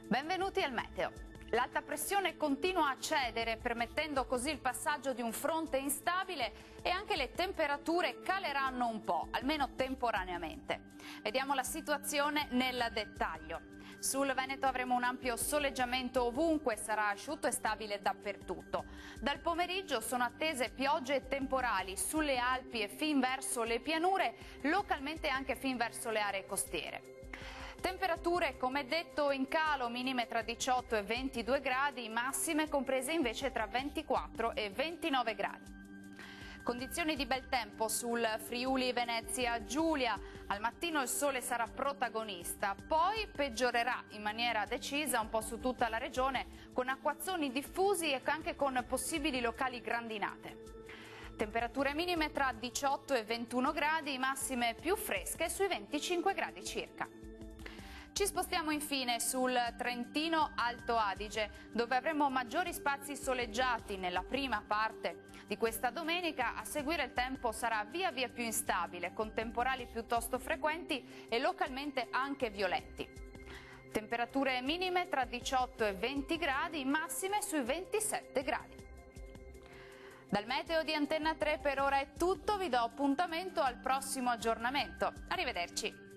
Benvenuti al Meteo. L'alta pressione continua a cedere, permettendo così il passaggio di un fronte instabile e anche le temperature caleranno un po', almeno temporaneamente. Vediamo la situazione nel dettaglio. Sul Veneto avremo un ampio soleggiamento ovunque, sarà asciutto e stabile dappertutto. Dal pomeriggio sono attese piogge e temporali sulle Alpi e fin verso le pianure, localmente anche fin verso le aree costiere. Temperature, come detto, in calo, minime tra 18 e 22 gradi, massime comprese invece tra 24 e 29 gradi. Condizioni di bel tempo sul Friuli Venezia Giulia. Al mattino il sole sarà protagonista, poi peggiorerà in maniera decisa un po' su tutta la regione, con acquazzoni diffusi e anche con possibili locali grandinate. Temperature minime tra 18 e 21 gradi, massime più fresche sui 25 gradi circa. Ci spostiamo infine sul Trentino Alto Adige, dove avremo maggiori spazi soleggiati nella prima parte di questa domenica. A seguire il tempo sarà via via più instabile, con temporali piuttosto frequenti e localmente anche violenti. Temperature minime tra 18 e 20 gradi, massime sui 27 gradi. Dal Meteo di Antenna 3 per ora è tutto, vi do appuntamento al prossimo aggiornamento. Arrivederci.